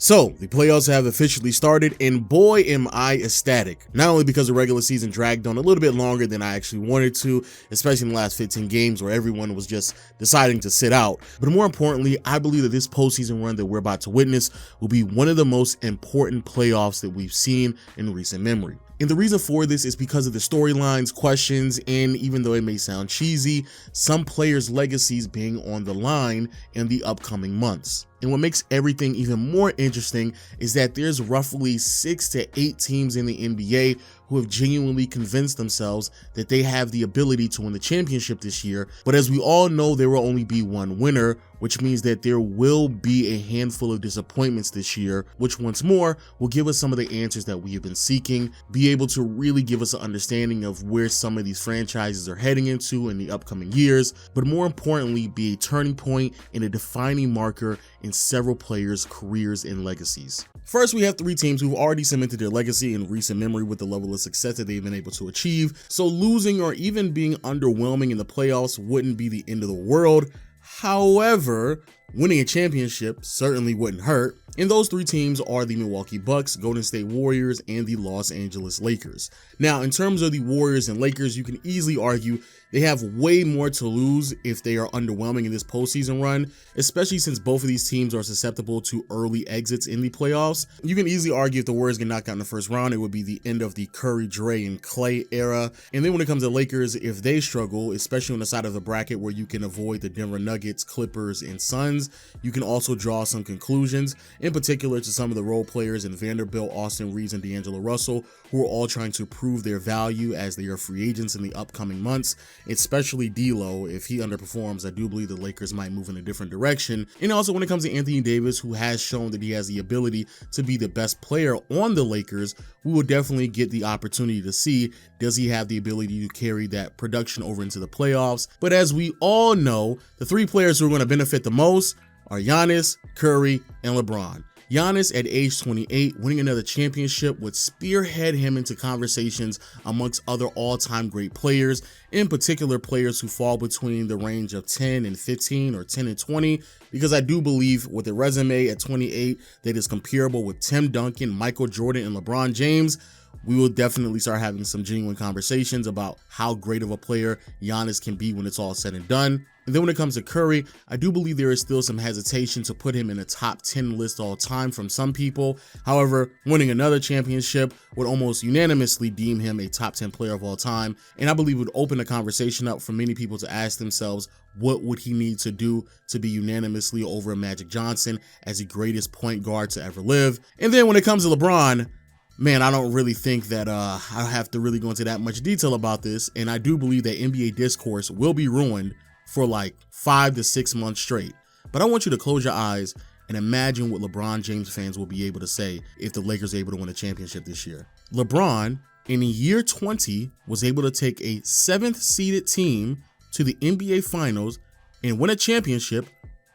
So, the playoffs have officially started, and boy am I ecstatic. Not only because the regular season dragged on a little bit longer than I actually wanted to, especially in the last 15 games where everyone was just deciding to sit out, but more importantly, I believe that this postseason run that we're about to witness will be one of the most important playoffs that we've seen in recent memory. And the reason for this is because of the storylines, questions, and even though it may sound cheesy, some players' legacies being on the line in the upcoming months. And what makes everything even more interesting is that there's roughly 6 to 8 teams in the NBA who have genuinely convinced themselves that they have the ability to win the championship this year. But as we all know, there will only be one winner, which means that there will be a handful of disappointments this year, which once more will give us some of the answers that we have been seeking, be able to really give us an understanding of where some of these franchises are heading into in the upcoming years, but more importantly, be a turning point and a defining marker in several players' careers and legacies. First, we have 3 teams who've already cemented their legacy in recent memory with the level of success that they've been able to achieve, so losing or even being underwhelming in the playoffs wouldn't be the end of the world. However, winning a championship certainly wouldn't hurt, and those 3 teams are the Milwaukee Bucks, Golden State Warriors, and the Los Angeles Lakers. Now, in terms of the Warriors and Lakers, you can easily argue they have way more to lose if they are underwhelming in this postseason run, especially since both of these teams are susceptible to early exits in the playoffs. You can easily argue if the Warriors get knocked out in the first round, it would be the end of the Curry, Dre, and Clay era. And then when it comes to Lakers, if they struggle, especially on the side of the bracket where you can avoid the Denver Nuggets, Clippers, and Suns, you can also draw some conclusions, in particular to some of the role players in Vanderbilt, Austin Reeves, and D'Angelo Russell, who are all trying to prove their value as they are free agents in the upcoming months. Especially D'Lo, if he underperforms, I do believe the Lakers might move in a different direction. And also when it comes to Anthony Davis, who has shown that he has the ability to be the best player on the Lakers, we will definitely get the opportunity to see, does he have the ability to carry that production over into the playoffs? But as we all know, the 3 players who are going to benefit the most are Giannis, Curry, and LeBron. Giannis at age 28, winning another championship would spearhead him into conversations amongst other all-time great players, in particular players who fall between the range of 10 and 15 or 10 and 20, because I do believe with a resume at 28 that is comparable with Tim Duncan, Michael Jordan, and LeBron James, we will definitely start having some genuine conversations about how great of a player Giannis can be when it's all said and done. And then when it comes to Curry, I do believe there is still some hesitation to put him in a top 10 list all time from some people. However, winning another championship would almost unanimously deem him a top 10 player of all time. And I believe would open the conversation up for many people to ask themselves, what would he need to do to be unanimously over Magic Johnson as the greatest point guard to ever live? And then when it comes to LeBron, man, I don't really think that I have to really go into that much detail about this. And I do believe that NBA discourse will be ruined for like 5 to 6 months straight. But I want you to close your eyes and imagine what LeBron James fans will be able to say if the Lakers are able to win a championship this year. LeBron, in the year 20, was able to take a 7th seeded team to the NBA Finals and win a championship,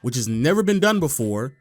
which has never been done before,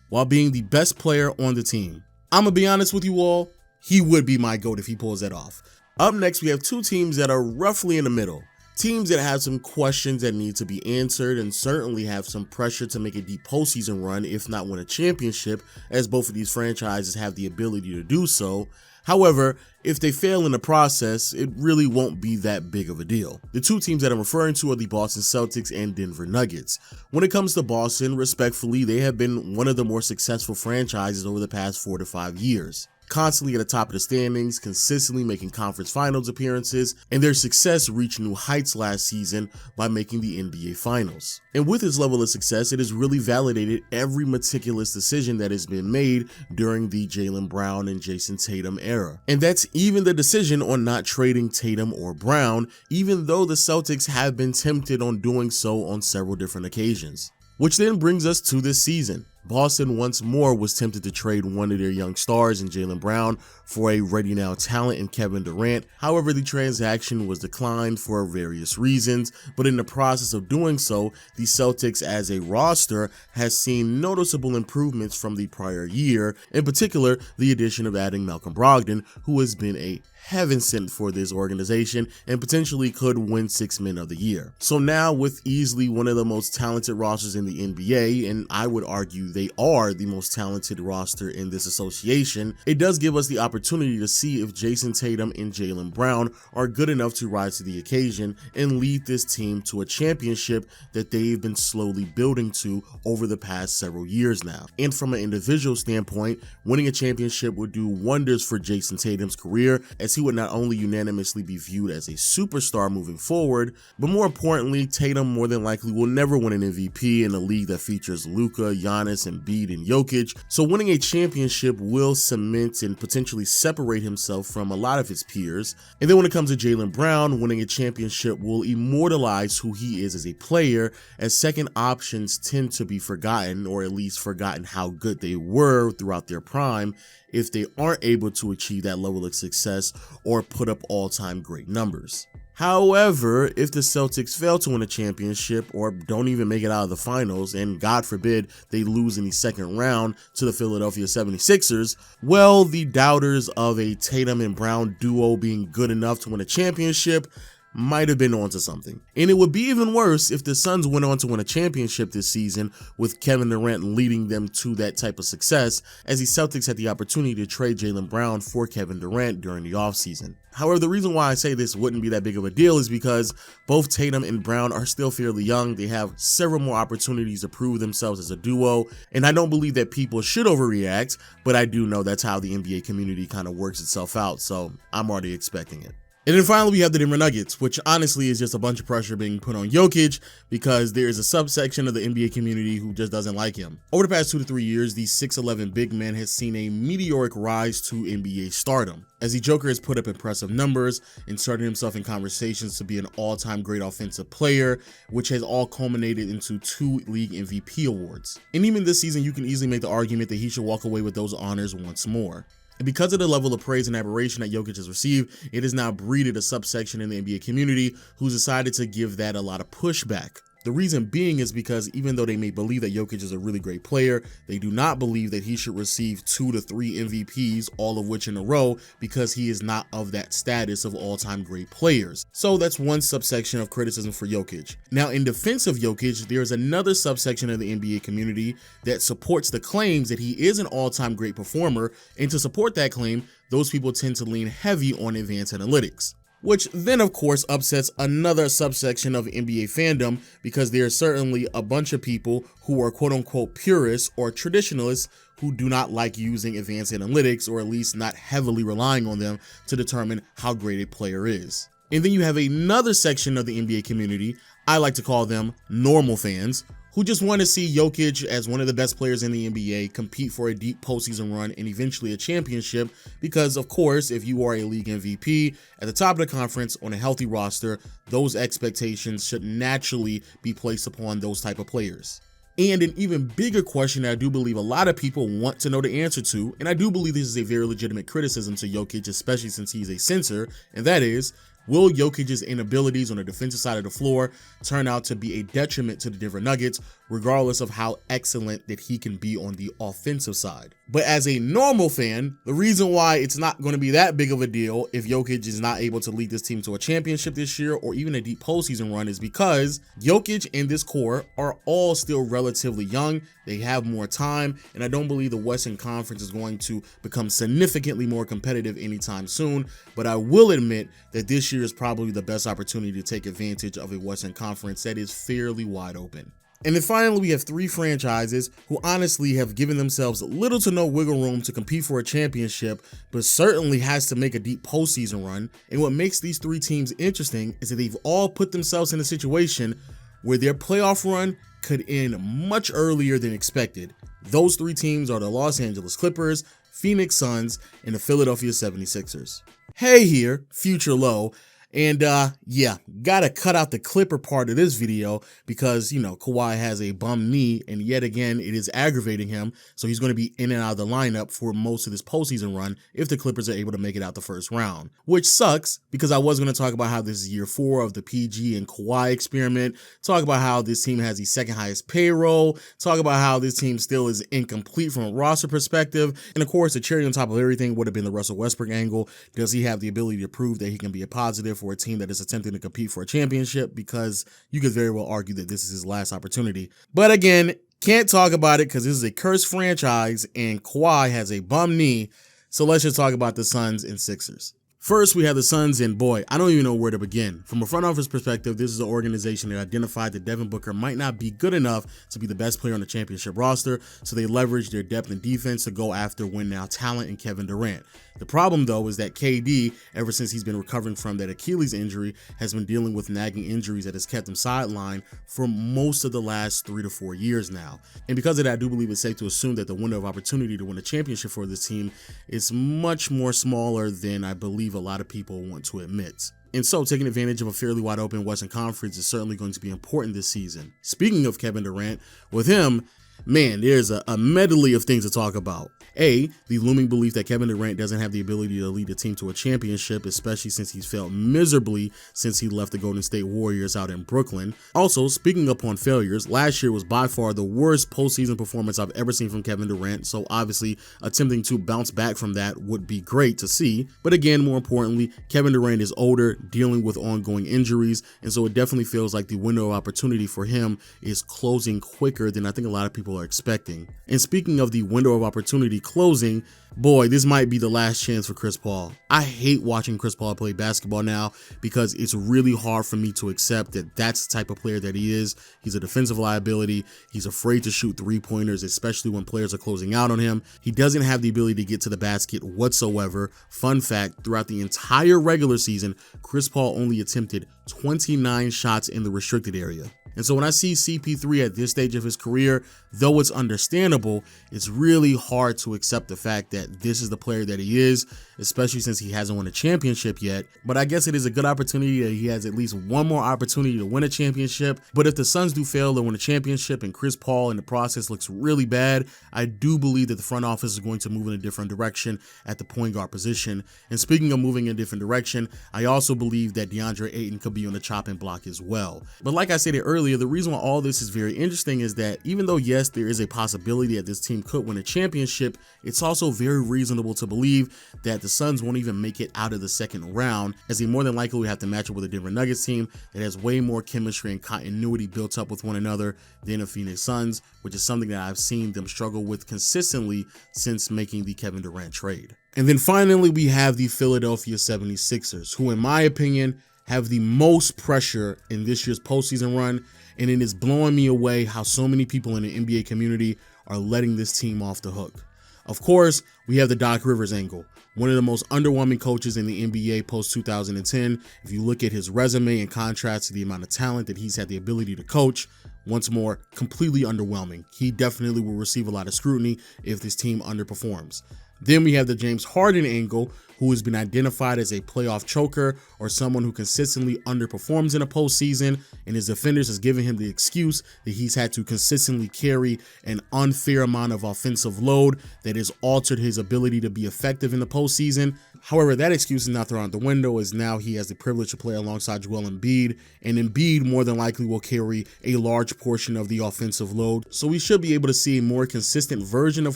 while being the best player on the team. I'm gonna be honest with you all, he would be my GOAT if he pulls that off. Up next, we have 2 teams that are roughly in the middle. Teams that have some questions that need to be answered and certainly have some pressure to make a deep postseason run, if not win a championship, as both of these franchises have the ability to do so. However, if they fail in the process, it really won't be that big of a deal. The 2 teams that I'm referring to are the Boston Celtics and Denver Nuggets. When it comes to Boston, respectfully, they have been one of the more successful franchises over the past 4 to 5 years. Constantly at the top of the standings, consistently making conference finals appearances, and their success reached new heights last season by making the NBA Finals. And with this level of success, it has really validated every meticulous decision that has been made during the Jaylen Brown and Jason Tatum era. And that's even the decision on not trading Tatum or Brown, even though the Celtics have been tempted on doing so on several different occasions. Which then brings us to this season. Boston once more was tempted to trade one of their young stars in Jaylen Brown for a ready-now talent in Kevin Durant. However, the transaction was declined for various reasons, but in the process of doing so, the Celtics as a roster has seen noticeable improvements from the prior year, in particular the addition of adding Malcolm Brogdon, who has been a heaven sent for this organization and potentially could win 6 Men of the Year. So now with easily one of the most talented rosters in the NBA, and I would argue they are the most talented roster in this association, it does give us the opportunity to see if Jayson Tatum and Jaylen Brown are good enough to rise to the occasion and lead this team to a championship that they've been slowly building to over the past several years now. And from an individual standpoint, winning a championship would do wonders for Jayson Tatum's career, as he would not only unanimously be viewed as a superstar moving forward, but more importantly, Tatum more than likely will never win an MVP in a league that features Luka, Giannis, Embiid, and Jokic. So winning a championship will cement and potentially separate himself from a lot of his peers. And then when it comes to Jaylen Brown, winning a championship will immortalize who he is as a player, as second options tend to be forgotten, or at least forgotten how good they were throughout their prime, if they aren't able to achieve that level of success or put up all-time great numbers. However, if the Celtics fail to win a championship or don't even make it out of the finals, and God forbid they lose in the second round to the Philadelphia 76ers, well, the doubters of a Tatum and Brown duo being good enough to win a championship might have been onto something. And it would be even worse if the Suns went on to win a championship this season with Kevin Durant leading them to that type of success, as the Celtics had the opportunity to trade Jaylen Brown for Kevin Durant during the offseason. However, the reason why I say this wouldn't be that big of a deal is because both Tatum and Brown are still fairly young. They have several more opportunities to prove themselves as a duo, and I don't believe that people should overreact, but I do know that's how the NBA community kind of works itself out, so I'm already expecting it. And then finally, we have the Denver Nuggets, which honestly is just a bunch of pressure being put on Jokic because there is a subsection of the NBA community who just doesn't like him. Over the past 2 to 3 years, the 6'11" big man has seen a meteoric rise to NBA stardom, as the Joker has put up impressive numbers, inserting himself in conversations to be an all-time great offensive player, which has all culminated into 2 league MVP awards. And even this season, you can easily make the argument that he should walk away with those honors once more. And because of the level of praise and admiration that Jokic has received, it has now breeded a subsection in the NBA community who's decided to give that a lot of pushback. The reason being is because even though they may believe that Jokic is a really great player, they do not believe that he should receive 2 to 3 MVPs, all of which in a row, because he is not of that status of all-time great players. So that's one subsection of criticism for Jokic. Now, in defense of Jokic, there's another subsection of the NBA community that supports the claims that he is an all-time great performer, and to support that claim, those people tend to lean heavy on advanced analytics, which then of course upsets another subsection of NBA fandom, because there are certainly a bunch of people who are quote-unquote purists or traditionalists who do not like using advanced analytics, or at least not heavily relying on them to determine how great a player is. And then you have another section of the NBA community, I like to call them normal fans, who just want to see Jokic as one of the best players in the NBA compete for a deep postseason run and eventually a championship, because of course, if you are a league MVP at the top of the conference on a healthy roster, those expectations should naturally be placed upon those type of players. And an even bigger question that I do believe a lot of people want to know the answer to, and I do believe this is a very legitimate criticism to Jokic, especially since he's a center, and that is, will Jokic's inabilities on the defensive side of the floor turn out to be a detriment to the Denver Nuggets, regardless of how excellent that he can be on the offensive side? But as a normal fan, the reason why it's not going to be that big of a deal if Jokic is not able to lead this team to a championship this year or even a deep postseason run is because Jokic and this core are all still relatively young. They have more time, and I don't believe the Western Conference is going to become significantly more competitive anytime soon, but I will admit that this year is probably the best opportunity to take advantage of a Western Conference that is fairly wide open. And then finally, we have 3 franchises who honestly have given themselves little to no wiggle room to compete for a championship, but certainly has to make a deep postseason run. And what makes these 3 teams interesting is that they've all put themselves in a situation where their playoff run could end much earlier than expected. Those 3 teams are the Los Angeles Clippers, Phoenix Suns, and the Philadelphia 76ers. Hey here, Future Low. And yeah, gotta cut out the Clipper part of this video because, you know, Kawhi has a bum knee, and yet again, it is aggravating him. So he's going to be in and out of the lineup for most of this postseason run if the Clippers are able to make it out the first round, which sucks because I was going to talk about how this is year 4 of the PG and Kawhi experiment, talk about how this team has the second highest payroll, talk about how this team still is incomplete from a roster perspective. And of course, the cherry on top of everything would have been the Russell Westbrook angle. Does he have the ability to prove that he can be a positive for a team that is attempting to compete for a championship? Because you could very well argue that this is his last opportunity. But again, Can't talk about it because this is a cursed franchise and Kawhi has a bum knee. So let's just talk about the Suns and Sixers. First, we have the Suns, and boy, I don't even know where to begin. From a front office perspective, this is an organization that identified that Devin Booker might not be good enough to be the best player on the championship roster, so they leveraged their depth and defense to go after win-now talent in Kevin Durant. The problem, though, is that KD, ever since he's been recovering from that Achilles injury, has been dealing with nagging injuries that has kept him sidelined for most of the last 3 to 4 years now. And because of that, I do believe it's safe to assume that the window of opportunity to win a championship for this team is much more smaller than I believe a lot of people want to admit. And so taking advantage of a fairly wide open Western Conference is certainly going to be important this season. Speaking of Kevin Durant, with him, man, there's a medley of things to talk about. A, the looming belief that Kevin Durant doesn't have the ability to lead a team to a championship, especially since he's failed miserably since he left the Golden State Warriors out in Brooklyn. Also, speaking upon failures, last year was by far the worst postseason performance I've ever seen from Kevin Durant, so obviously attempting to bounce back from that would be great to see. But again, more importantly, Kevin Durant is older, dealing with ongoing injuries, and so it definitely feels like the window of opportunity for him is closing quicker than I think a lot of people are expecting. And speaking of the window of opportunity closing, boy, this might be the last chance for Chris Paul. I hate watching Chris Paul play basketball now because it's really hard for me to accept that that's the type of player that he is. He's a defensive liability. He's afraid to shoot three-pointers, especially when players are closing out on him. He doesn't have the ability to get to the basket whatsoever. Fun fact, throughout the entire regular season, Chris Paul only attempted 29 shots in the restricted area. And so when I see CP3 at this stage of his career, though it's understandable, it's really hard to accept the fact that this is the player that he is, especially since he hasn't won a championship yet. But I guess it is a good opportunity that he has at least one more opportunity to win a championship. But if the Suns do fail to win a championship and Chris Paul in the process looks really bad, I do believe that the front office is going to move in a different direction at the point guard position. And speaking of moving in a different direction, I also believe that DeAndre Ayton could be on the chopping block as well. But like I stated earlier, the reason why all this is very interesting is that even though, yes, there is a possibility that this team could win a championship, it's also very reasonable to believe that the Suns won't even make it out of the second round, as they more than likely will have to match up with a Denver Nuggets team that has way more chemistry and continuity built up with one another than the Phoenix Suns, which is something that I've seen them struggle with consistently since making the Kevin Durant trade. And then finally, we have the Philadelphia 76ers, who in my opinion have the most pressure in this year's postseason run, and it is blowing me away how so many people in the NBA community are letting this team off the hook. Of course, we have the Doc Rivers angle, one of the most underwhelming coaches in the NBA post-2010. If you look at his resume in contrast to the amount of talent that he's had the ability to coach, once more, completely underwhelming. He definitely will receive a lot of scrutiny if this team underperforms. Then we have the James Harden angle, who has been identified as a playoff choker or someone who consistently underperforms in a postseason, and his defenders has given him the excuse that he's had to consistently carry an unfair amount of offensive load that has altered his ability to be effective in the postseason. However, that excuse is not thrown out the window, as now he has the privilege to play alongside Joel Embiid, and Embiid more than likely will carry a large portion of the offensive load. So we should be able to see a more consistent version of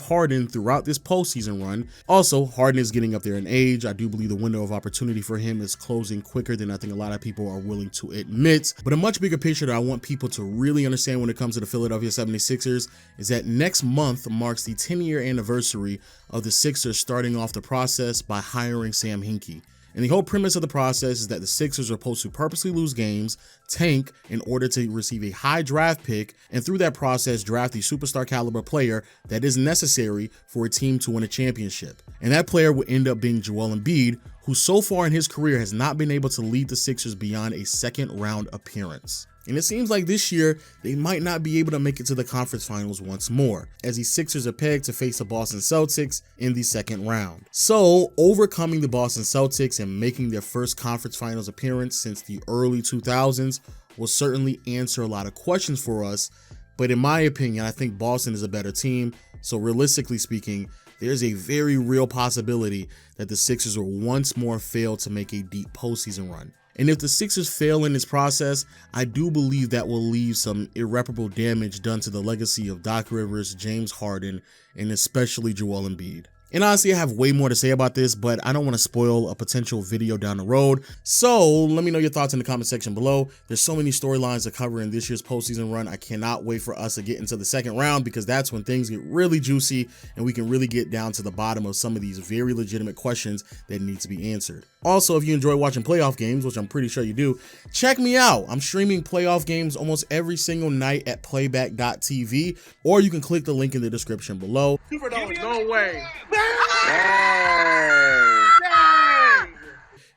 Harden throughout this postseason run. Also, Harden is getting up there in age. I do believe the window of opportunity for him is closing quicker than I think a lot of people are willing to admit. But a much bigger picture that I want people to really understand when it comes to the Philadelphia 76ers is that next month marks the 10-year anniversary of the Sixers starting off the process by hiring Sam Hinkie. And the whole premise of the process is that the Sixers are supposed to purposely lose games, tank in order to receive a high draft pick, and through that process draft the superstar caliber player that is necessary for a team to win a championship. And that player would end up being Joel Embiid, who so far in his career has not been able to lead the Sixers beyond a second round appearance. And it seems like this year, they might not be able to make it to the conference finals once more, as the Sixers are pegged to face the Boston Celtics in the second round. So, overcoming the Boston Celtics and making their first conference finals appearance since the early 2000s will certainly answer a lot of questions for us, but in my opinion, I think Boston is a better team, so realistically speaking, there's a very real possibility that the Sixers will once more fail to make a deep postseason run. And if the Sixers fail in this process, I do believe that will leave some irreparable damage done to the legacy of Doc Rivers, James Harden, and especially Joel Embiid. And honestly, I have way more to say about this, but I don't want to spoil a potential video down the road. So let me know your thoughts in the comment section below. There's so many storylines to cover in this year's postseason run. I cannot wait for us to get into the second round, because that's when things get really juicy and we can really get down to the bottom of some of these very legitimate questions that need to be answered. Also, if you enjoy watching playoff games, which I'm pretty sure you do, check me out. I'm streaming playoff games almost every single night at playback.tv, or you can click the link in the description below. No way.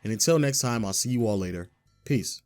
And until next time, I'll see you all later. Peace.